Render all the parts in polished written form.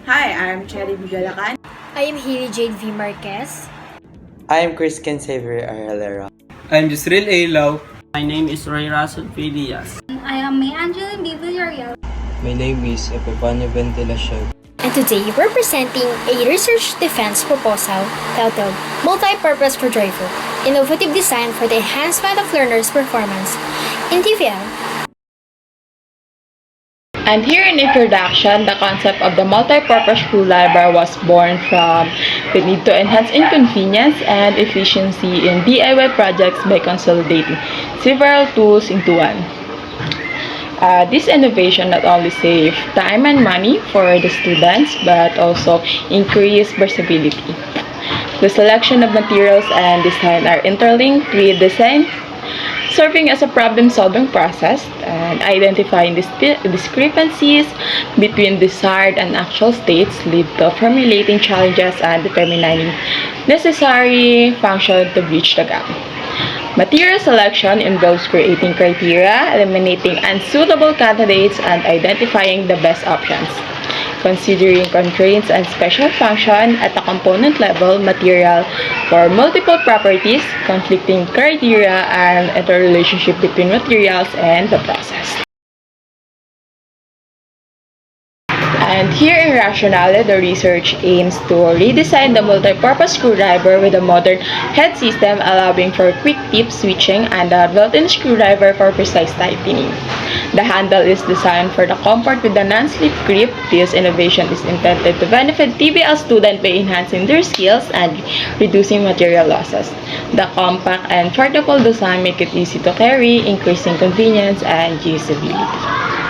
Hi, I'm Cherry Bigalacan. I am Haley Jade V. Marquez. I am Christian Xavier Arrelera. I'm Yusril A. Lau. My name is Roy Rasul Diaz. I am May Angeline B. Villarreal. My name is Epifanio Ventilacion. And today we're presenting a research defense proposal titled Multi-Purpose Screwdriver, Innovative Design for the Enhancement of Learners' Performance in TVL. And here in introduction, the concept of the multi-purpose screwdriver was born from the need to enhance inconvenience and efficiency in DIY projects by consolidating several tools into one. This innovation not only saved time and money for the students, but also increased versatility. The selection of materials and design are interlinked with design, serving as a problem-solving process and identifying discrepancies between desired and actual states lead to formulating challenges and determining necessary function to bridge the gap. Material selection involves creating criteria, eliminating unsuitable candidates, and identifying the best options. Considering constraints and special function at the component level material for multiple properties, conflicting criteria, and interrelationship between materials and the process. And here in Rationale, the research aims to redesign the multi-purpose screwdriver with a modern head system allowing for quick tip switching and a built-in screwdriver for precise tightening. The handle is designed for the comfort with a non-slip grip. This innovation is intended to benefit TBL students by enhancing their skills and reducing material losses. The compact and portable design make it easy to carry, increasing convenience and usability.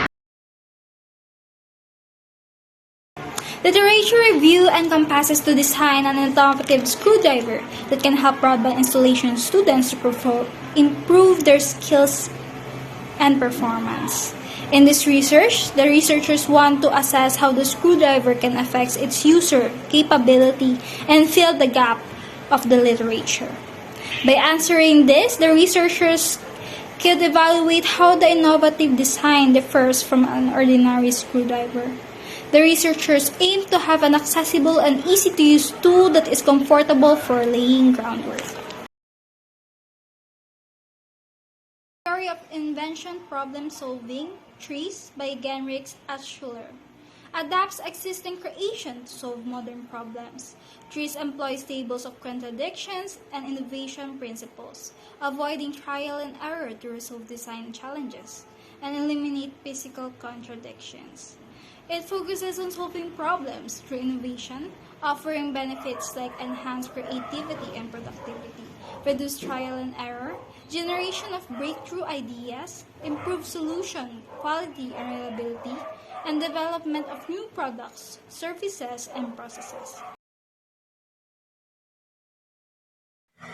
Literature review encompasses to design an innovative screwdriver that can help broadband installation students to improve their skills and performance. In this research, the researchers want to assess how the screwdriver can affect its user capability and fill the gap of the literature. By answering this, the researchers could evaluate how the innovative design differs from an ordinary screwdriver. The researchers aim to have an accessible and easy-to-use tool that is comfortable for laying groundwork. Theory of Invention Problem Solving, TRIZ, by Genrix Altschuler, adapts existing creation to solve modern problems. TRIZ employs tables of contradictions and innovation principles, avoiding trial and error to resolve design challenges and eliminate physical contradictions. It focuses on solving problems through innovation, offering benefits like enhanced creativity and productivity, reduced trial and error, generation of breakthrough ideas, improved solution quality and reliability, and development of new products, services, and processes.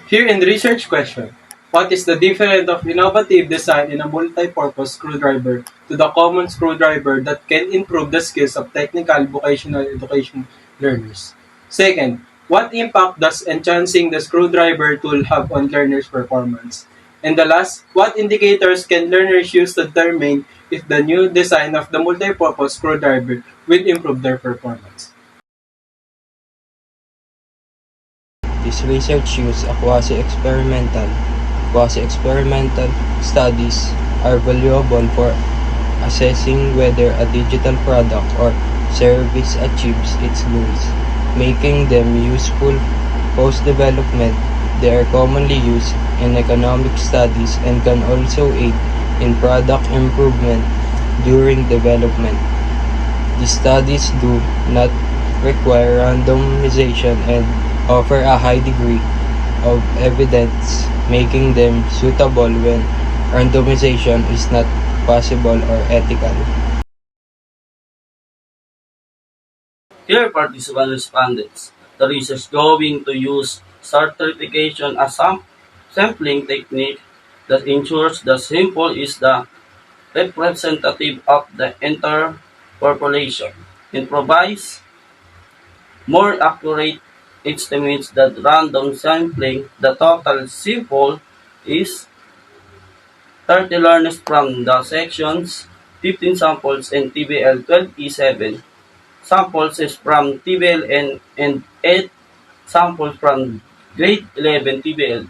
Here in the research question, what is the difference of innovative design in a multi-purpose screwdriver to the common screwdriver that can improve the skills of technical vocational education learners? Second, what impact does enhancing the screwdriver tool have on learners' performance? And the last, what indicators can learners use to determine if the new design of the multi-purpose screwdriver will improve their performance? This research uses a quasi-experimental studies are valuable for assessing whether a digital product or service achieves its goals, making them useful post-development. They are commonly used in economic studies and can also aid in product improvement during development. These studies do not require randomization and offer a high degree of evidence, making them suitable when randomization is not possible or ethical. Here participant respondents. The research going to use certification as sampling technique that ensures the sample is the representative of the entire population and provides more accurate estimates that random sampling. The total sample is 30 learners from the sections, 15 samples, and TBL 12E7 samples is from TBL and 8 samples from grade 11 TBL.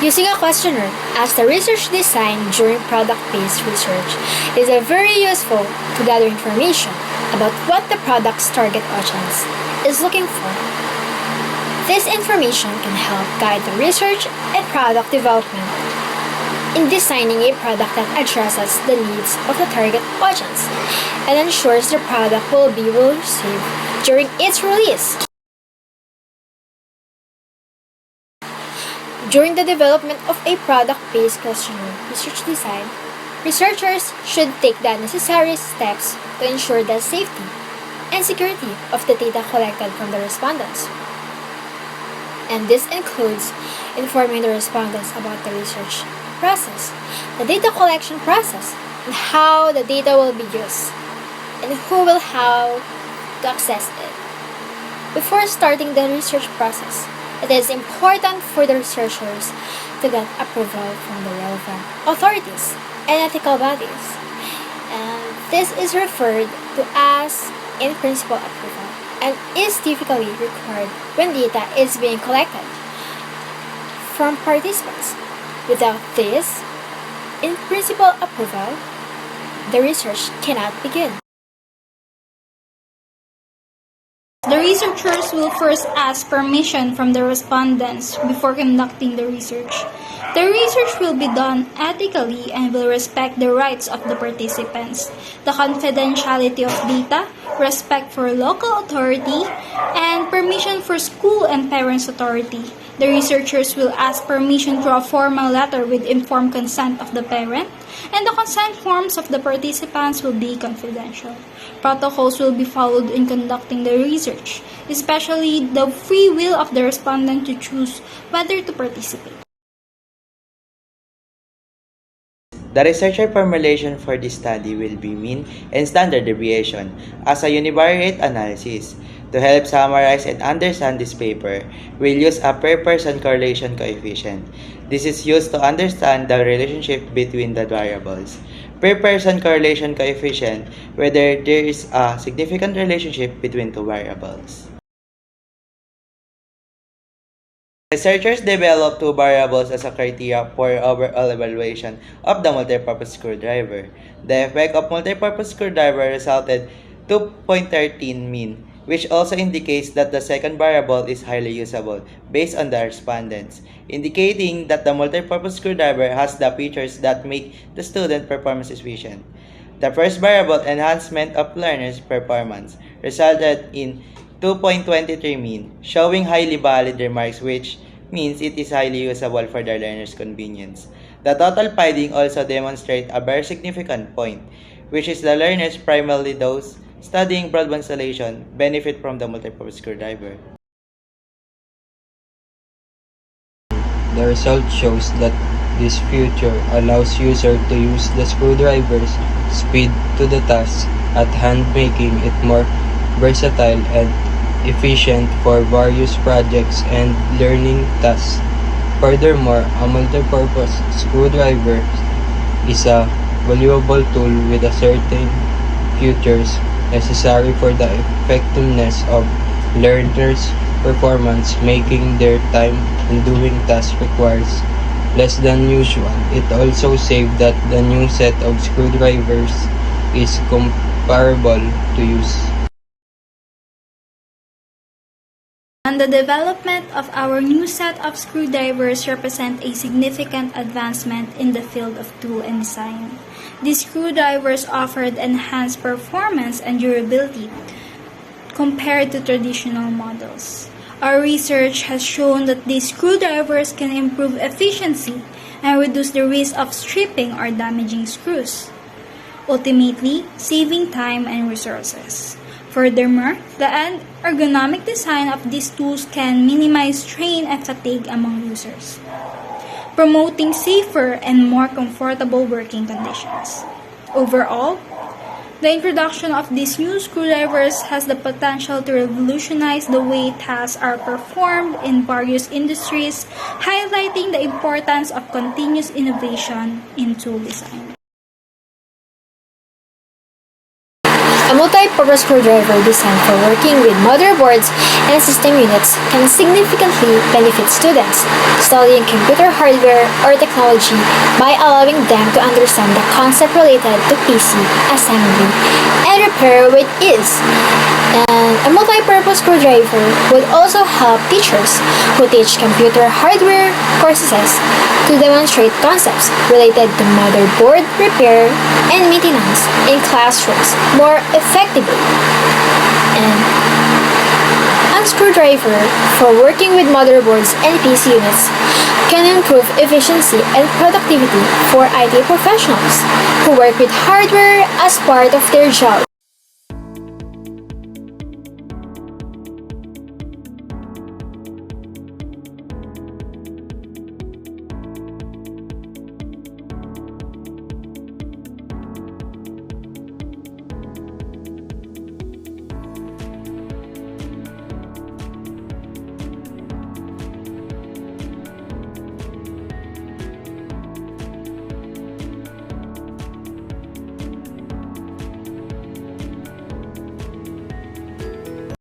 Using a questionnaire as the research design during product-based research is very useful to gather information about what the product's target audience is looking for. This information can help guide the research and product development in designing a product that addresses the needs of the target audience and ensures the product will be well received during its release. During the development of a product-based questionnaire research design, researchers should take the necessary steps to ensure the safety and security of the data collected from the respondents. And this includes informing the respondents about the research process, the data collection process, and how the data will be used, and who will have to access it. Before starting the research process, it is important for the researchers to get approval from the relevant authorities and ethical bodies. And this is referred to as in-principle approval and is typically required when data is being collected from participants. Without this in-principle approval, the research cannot begin. The researchers will first ask permission from the respondents before conducting the research. The research will be done ethically and will respect the rights of the participants, the confidentiality of data, respect for local authority, and permission for school and parents' authority. The researchers will ask permission through a formal letter with informed consent of the parent, and the consent forms of the participants will be confidential. Protocols will be followed in conducting the research, especially the free will of the respondent to choose whether to participate. The researcher formulation for this study will be mean and standard deviation as a univariate analysis. To help summarize and understand this paper, we'll use a per-person correlation coefficient. This is used to understand the relationship between the variables. Per-person correlation coefficient, whether there is a significant relationship between two variables. Researchers developed two variables as a criteria for overall evaluation of the multipurpose screwdriver. The effect of multipurpose screwdriver resulted 2.13 mean, which also indicates that the second variable is highly usable based on the respondents, indicating that the multipurpose screwdriver has the features that make the student performance efficient. The first variable, enhancement of learners' performance, resulted in 2.23 mean, showing highly valid remarks, which means it is highly usable for the learner's convenience. The total finding also demonstrates a very significant point, which is the learners, primarily those studying broadband installation, benefit from the multipurpose screwdriver. The result shows that this feature allows users to use the screwdriver's speed to the task at hand, making it more versatile and efficient for various projects and learning tasks. Furthermore, a multipurpose screwdriver is a valuable tool with a certain features necessary for the effectiveness of learners' performance, making their time in doing tasks requires less than usual. It also saves that the new set of screwdrivers is comparable to use. And the development of our new set of screwdrivers represent a significant advancement in the field of tool and design. These screwdrivers offered enhanced performance and durability compared to traditional models. Our research has shown that these screwdrivers can improve efficiency and reduce the risk of stripping or damaging screws, ultimately saving time and resources. Furthermore, the ergonomic design of these tools can minimize strain and fatigue among users, promoting safer and more comfortable working conditions. Overall, the introduction of these new screwdrivers has the potential to revolutionize the way tasks are performed in various industries, highlighting the importance of continuous innovation in tool design. multi-purpose screwdriver designed for working with motherboards and system units can significantly benefit students studying computer hardware or technology by allowing them to understand the concept related to PC assembly and repair with ease. And a multi-purpose screwdriver would also help teachers who teach computer hardware courses to demonstrate concepts related to motherboard repair and maintenance in classrooms more effectively. And a screwdriver for working with motherboards and PC units can improve efficiency and productivity for IT professionals who work with hardware as part of their job.